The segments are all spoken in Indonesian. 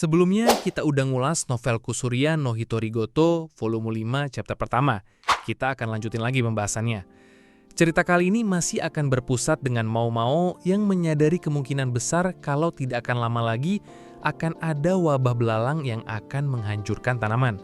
Sebelumnya kita udah ngulas novel Kusurya no Hitorigoto volume 5 chapter pertama. Kita akan lanjutin lagi pembahasannya. Cerita kali ini masih akan berpusat dengan Mau-Mau yang menyadari kemungkinan besar kalau tidak akan lama lagi akan ada wabah belalang yang akan menghancurkan tanaman.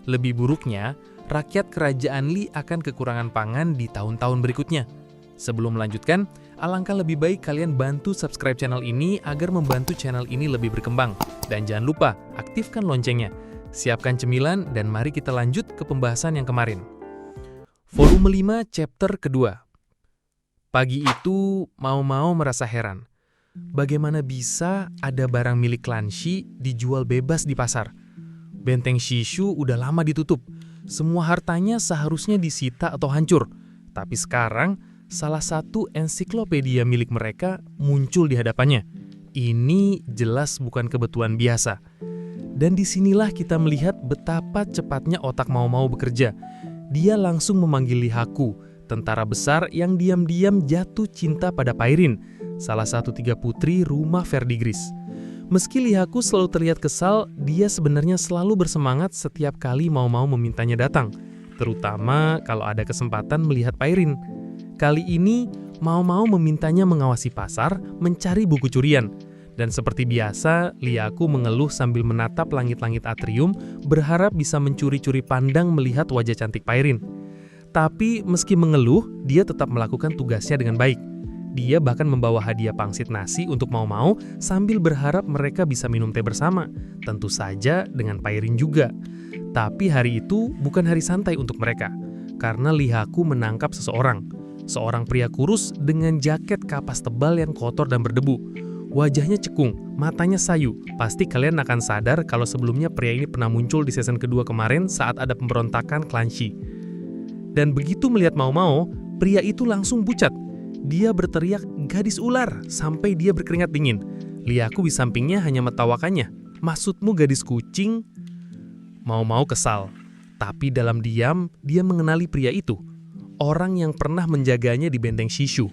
Lebih buruknya, rakyat kerajaan Li akan kekurangan pangan di tahun-tahun berikutnya. Sebelum melanjutkan, alangkah lebih baik kalian bantu subscribe channel ini agar membantu channel ini lebih berkembang. Dan jangan lupa, aktifkan loncengnya. Siapkan cemilan dan mari kita lanjut ke pembahasan yang kemarin. Volume 5 chapter kedua. Pagi itu, Mau-Mau merasa heran. Bagaimana bisa ada barang milik klan Shi dijual bebas di pasar? Benteng Shishu udah lama ditutup. Semua hartanya seharusnya disita atau hancur. Tapi sekarang, salah satu ensiklopedia milik mereka muncul di hadapannya. Ini jelas bukan kebetulan biasa. Dan disinilah kita melihat betapa cepatnya otak Mau-Mau bekerja. Dia langsung memanggil Lihaku, tentara besar yang diam-diam jatuh cinta pada Pairin, salah satu 3 putri rumah Verdigris. Meski Lihaku selalu terlihat kesal, dia sebenarnya selalu bersemangat setiap kali Mau-Mau memintanya datang, terutama kalau ada kesempatan melihat Pairin. Kali ini, Mau-Mau memintanya mengawasi pasar, mencari buku curian. Dan seperti biasa, Lihaku mengeluh sambil menatap langit-langit atrium, berharap bisa mencuri-curi pandang melihat wajah cantik Pairin. Tapi meski mengeluh, dia tetap melakukan tugasnya dengan baik. Dia bahkan membawa hadiah pangsit nasi untuk Mau-Mau sambil berharap mereka bisa minum teh bersama. Tentu saja dengan Pairin juga. Tapi hari itu bukan hari santai untuk mereka, karena Lihaku menangkap seseorang. Seorang pria kurus dengan jaket kapas tebal yang kotor dan berdebu. Wajahnya cekung, matanya sayu. Pasti kalian akan sadar kalau sebelumnya pria ini pernah muncul di season kedua kemarin saat ada pemberontakan klan Shi. Dan begitu melihat Mau-Mau, pria itu langsung pucat. Dia berteriak gadis ular sampai dia berkeringat dingin. Lihaku di sampingnya hanya mentawakannya. Maksudmu gadis kucing? Mau-Mau kesal. Tapi dalam diam, dia mengenali pria itu. Orang yang pernah menjaganya di benteng Shishu.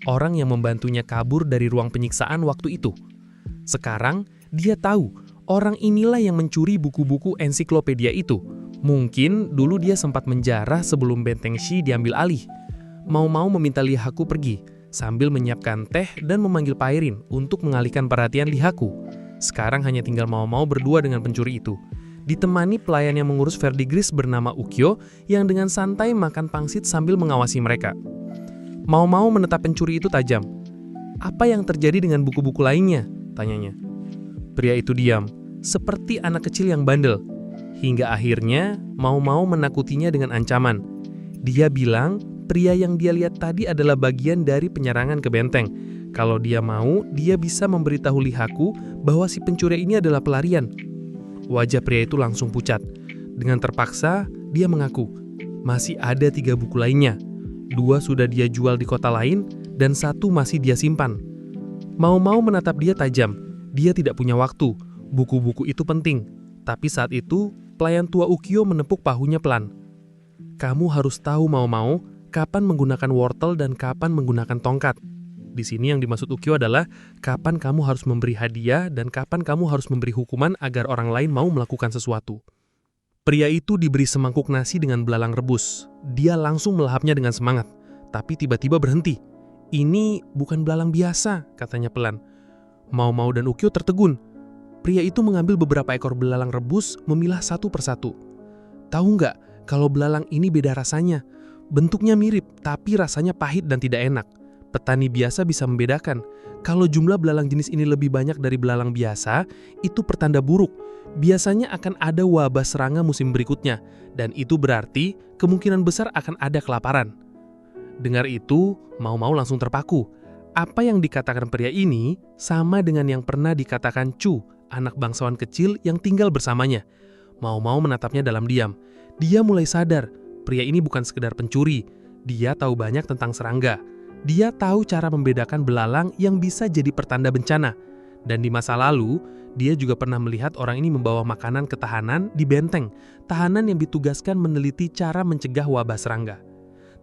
Orang yang membantunya kabur dari ruang penyiksaan waktu itu. Sekarang, dia tahu orang inilah yang mencuri buku-buku ensiklopedia itu. Mungkin dulu dia sempat menjarah sebelum benteng Shi diambil alih. Mau-Mau meminta Lihaku pergi, sambil menyiapkan teh dan memanggil Pairin untuk mengalihkan perhatian Lihaku. Sekarang hanya tinggal Mau-Mau berdua dengan pencuri itu. Ditemani pelayan yang mengurus Verdigris bernama Ukyo yang dengan santai makan pangsit sambil mengawasi mereka. Mau-Mau menatap pencuri itu tajam. "Apa yang terjadi dengan buku-buku lainnya?" tanyanya. Pria itu diam, seperti anak kecil yang bandel. Hingga akhirnya, Mau-Mau menakutinya dengan ancaman. Dia bilang, pria yang dia lihat tadi adalah bagian dari penyerangan ke benteng. Kalau dia mau, dia bisa memberitahu Lihaku bahwa si pencuri ini adalah pelarian. Wajah pria itu langsung pucat. Dengan terpaksa, dia mengaku, masih ada 3 buku lainnya. 2 sudah dia jual di kota lain, dan 1 masih dia simpan. Mau-Mau menatap dia tajam. Dia tidak punya waktu. Buku-buku itu penting. Tapi saat itu, pelayan tua Ukyo menepuk bahunya pelan. "Kamu harus tahu, Mau-Mau, kapan menggunakan wortel dan kapan menggunakan tongkat." Di sini yang dimaksud Ukyo adalah kapan kamu harus memberi hadiah dan kapan kamu harus memberi hukuman agar orang lain mau melakukan sesuatu. Pria itu diberi semangkuk nasi dengan belalang rebus. Dia langsung melahapnya dengan semangat, tapi tiba-tiba berhenti. "Ini bukan belalang biasa," katanya pelan. Mau-Mau dan Ukyo tertegun. Pria itu mengambil beberapa ekor belalang rebus, memilah satu persatu. "Tahu nggak kalau belalang ini beda rasanya? Bentuknya mirip, tapi rasanya pahit dan tidak enak. Petani biasa bisa membedakan. Kalau jumlah belalang jenis ini lebih banyak dari belalang biasa, itu pertanda buruk. Biasanya akan ada wabah serangga musim berikutnya, dan itu berarti kemungkinan besar akan ada kelaparan." Dengar itu, Mau-Mau langsung terpaku. Apa yang dikatakan pria ini sama dengan yang pernah dikatakan Chu, anak bangsawan kecil yang tinggal bersamanya. Mau-Mau menatapnya dalam diam. Dia mulai sadar, pria ini bukan sekedar pencuri. Dia tahu banyak tentang serangga. Dia tahu cara membedakan belalang yang bisa jadi pertanda bencana. Dan di masa lalu, dia juga pernah melihat orang ini membawa makanan ke tahanan di benteng. Tahanan yang ditugaskan meneliti cara mencegah wabah serangga.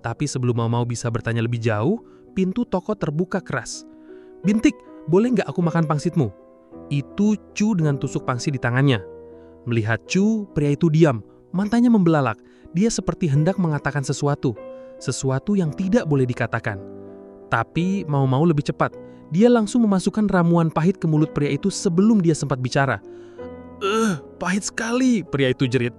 Tapi sebelum Mau-Mau bisa bertanya lebih jauh, pintu toko terbuka keras. "Bintik, boleh nggak aku makan pangsitmu?" Itu Chu dengan tusuk pangsi di tangannya. Melihat Chu, pria itu diam, matanya membelalak. Dia seperti hendak mengatakan sesuatu yang tidak boleh dikatakan. Tapi Mau lebih cepat. Dia langsung memasukkan ramuan pahit ke mulut pria itu sebelum dia sempat bicara. Pahit sekali, pria itu jerit.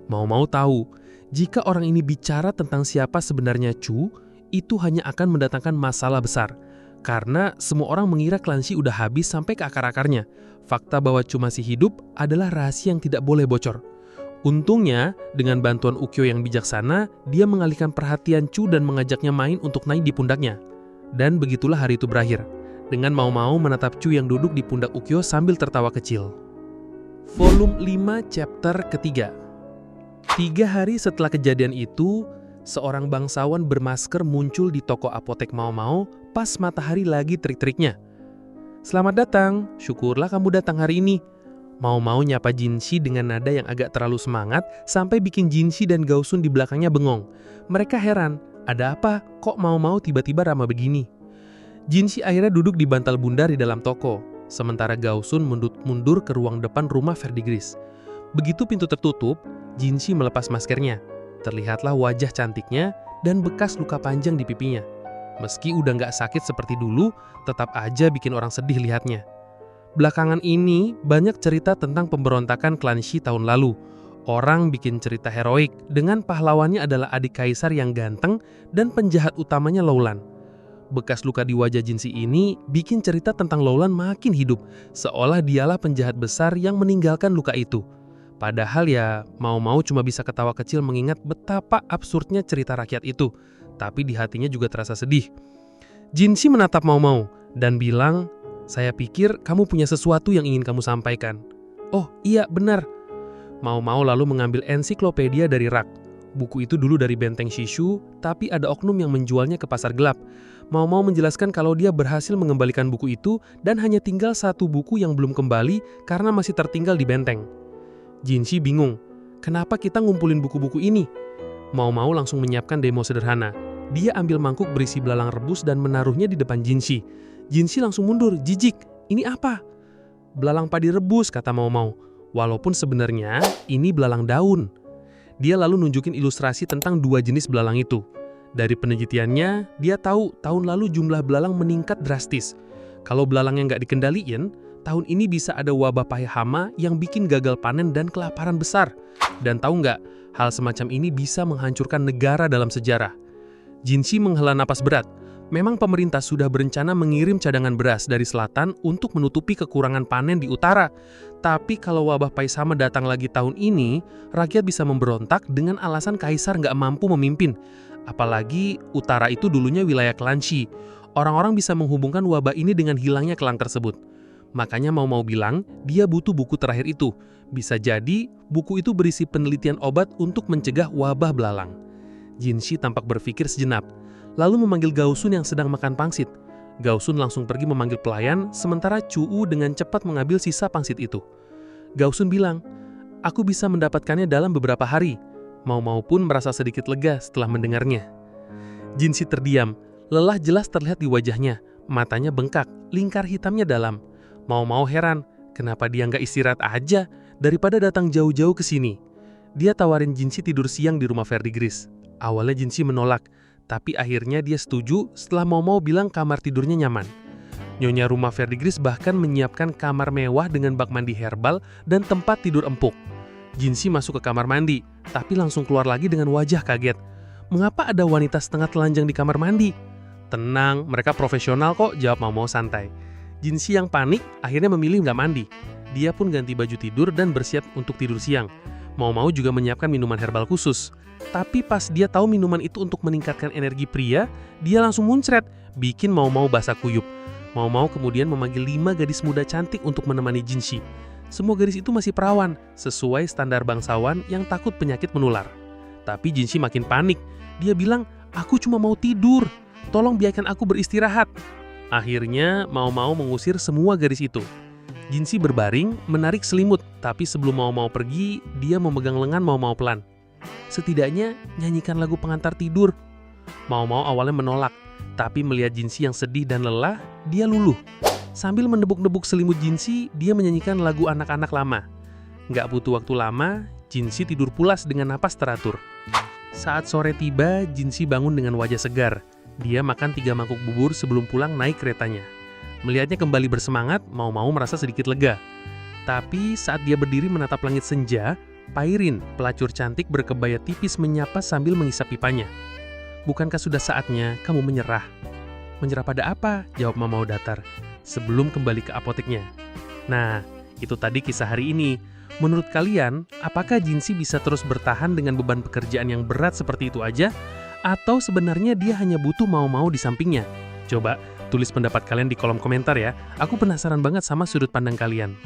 Mau tahu, jika orang ini bicara tentang siapa sebenarnya Chu, itu hanya akan mendatangkan masalah besar. Karena semua orang mengira Clancy udah habis sampai ke akar-akarnya. Fakta bahwa Chu masih hidup adalah rahasia yang tidak boleh bocor. Untungnya, dengan bantuan Ukyo yang bijaksana, dia mengalihkan perhatian Chu dan mengajaknya main untuk naik di pundaknya. Dan begitulah hari itu berakhir, dengan Mau menatap Chu yang duduk di pundak Ukyo sambil tertawa kecil. Volume 5 chapter ketiga. 3 hari setelah kejadian itu, seorang bangsawan bermasker muncul di toko apotek Mau pas matahari lagi terik-teriknya. "Selamat datang, syukurlah kamu datang hari ini." Mau nyapa Jinshi dengan nada yang agak terlalu semangat sampai bikin Jinshi dan Gaosun di belakangnya bengong. Mereka heran, ada apa? Kok Mau tiba-tiba ramah begini? Jinshi akhirnya duduk di bantal bundar di dalam toko, sementara Gaosun mundur ke ruang depan rumah Verdigris. Begitu pintu tertutup, Jinshi melepas maskernya. Terlihatlah wajah cantiknya dan bekas luka panjang di pipinya. Meski udah nggak sakit seperti dulu, tetap aja bikin orang sedih lihatnya. Belakangan ini, banyak cerita tentang pemberontakan klan Shi tahun lalu. Orang bikin cerita heroik dengan pahlawannya adalah adik kaisar yang ganteng dan penjahat utamanya Lowland. Bekas luka di wajah Jinshi ini bikin cerita tentang Lowland makin hidup, seolah dialah penjahat besar yang meninggalkan luka itu. Padahal ya, Mau cuma bisa ketawa kecil mengingat betapa absurdnya cerita rakyat itu, tapi di hatinya juga terasa sedih. Jinshi menatap Mau dan bilang, "Saya pikir kamu punya sesuatu yang ingin kamu sampaikan." "Oh iya, benar." Mau lalu mengambil ensiklopedia dari rak. Buku itu dulu dari benteng Shishu, tapi ada oknum yang menjualnya ke pasar gelap. Mau menjelaskan kalau dia berhasil mengembalikan buku itu dan hanya tinggal 1 buku yang belum kembali karena masih tertinggal di benteng. Jinshi bingung, kenapa kita ngumpulin buku-buku ini? Mau langsung menyiapkan demo sederhana. Dia ambil mangkuk berisi belalang rebus dan menaruhnya di depan Jinshi. Jinshi langsung mundur, jijik. "Ini apa?" "Belalang padi rebus," kata Mau. Walaupun sebenarnya ini belalang daun. Dia lalu nunjukin ilustrasi tentang 2 jenis belalang itu. Dari penelitiannya, dia tahu tahun lalu jumlah belalang meningkat drastis. Kalau belalang yang nggak dikendaliin, tahun ini bisa ada wabah pahe hama yang bikin gagal panen dan kelaparan besar. Dan tahu nggak, hal semacam ini bisa menghancurkan negara dalam sejarah. Jinshi menghela napas berat. Memang pemerintah sudah berencana mengirim cadangan beras dari selatan untuk menutupi kekurangan panen di utara. Tapi kalau wabah pahe hama datang lagi tahun ini, rakyat bisa memberontak dengan alasan kaisar nggak mampu memimpin. Apalagi utara itu dulunya wilayah klan Shi. Orang-orang bisa menghubungkan wabah ini dengan hilangnya klan tersebut. Makanya Mau bilang dia butuh buku terakhir itu. Bisa jadi buku itu berisi penelitian obat untuk mencegah wabah belalang. Jinshi tampak berpikir sejenak, lalu memanggil Gaosun yang sedang makan pangsit. Gaosun langsung pergi memanggil pelayan, sementara Chu dengan cepat mengambil sisa pangsit itu. Gaosun bilang, "Aku bisa mendapatkannya dalam beberapa hari." Mau pun merasa sedikit lega setelah mendengarnya. Jinshi terdiam, lelah jelas terlihat di wajahnya, matanya bengkak, lingkar hitamnya dalam. Mau heran, kenapa dia nggak istirahat aja daripada datang jauh-jauh ke sini. Dia tawarin Jinshi tidur siang di rumah Verdigris. Awalnya Jinshi menolak, tapi akhirnya dia setuju setelah Mau bilang kamar tidurnya nyaman. Nyonya rumah Verdigris bahkan menyiapkan kamar mewah dengan bak mandi herbal dan tempat tidur empuk. Jinshi masuk ke kamar mandi, tapi langsung keluar lagi dengan wajah kaget. Mengapa ada wanita setengah telanjang di kamar mandi? "Tenang, mereka profesional kok," jawab Mau santai. Jinshi yang panik akhirnya memilih nggak mandi. Dia pun ganti baju tidur dan bersiap untuk tidur siang. Mau juga menyiapkan minuman herbal khusus. Tapi pas dia tahu minuman itu untuk meningkatkan energi pria, dia langsung muncret, bikin Mau basah kuyup. Mau kemudian memanggil 5 gadis muda cantik untuk menemani Jinshi. Semua gadis itu masih perawan, sesuai standar bangsawan yang takut penyakit menular. Tapi Jinshi makin panik. Dia bilang, "Aku cuma mau tidur. Tolong biarkan aku beristirahat." Akhirnya Mau mengusir semua gadis itu. Jinshi berbaring, menarik selimut, tapi sebelum Mau pergi, dia memegang lengan Mau pelan. "Setidaknya nyanyikan lagu pengantar tidur." Mau awalnya menolak, tapi melihat Jinshi yang sedih dan lelah, dia luluh. Sambil menebuk-nebuk selimut Jinsi, dia menyanyikan lagu anak-anak lama. Nggak butuh waktu lama, Jinsi tidur pulas dengan napas teratur. Saat sore tiba, Jinsi bangun dengan wajah segar. Dia makan 3 mangkuk bubur sebelum pulang naik keretanya. Melihatnya kembali bersemangat, mau-mau merasa sedikit lega. Tapi saat dia berdiri menatap langit senja, Pairin, pelacur cantik berkebaya tipis menyapa sambil menghisap pipanya. "Bukankah sudah saatnya kamu menyerah?" "Menyerah pada apa?" jawab Mamau datar, sebelum kembali ke apoteknya. Nah, itu tadi kisah hari ini. Menurut kalian, apakah Jinsi bisa terus bertahan dengan beban pekerjaan yang berat seperti itu aja? Atau sebenarnya dia hanya butuh mau-mau di sampingnya? Coba tulis pendapat kalian di kolom komentar ya. Aku penasaran banget sama sudut pandang kalian.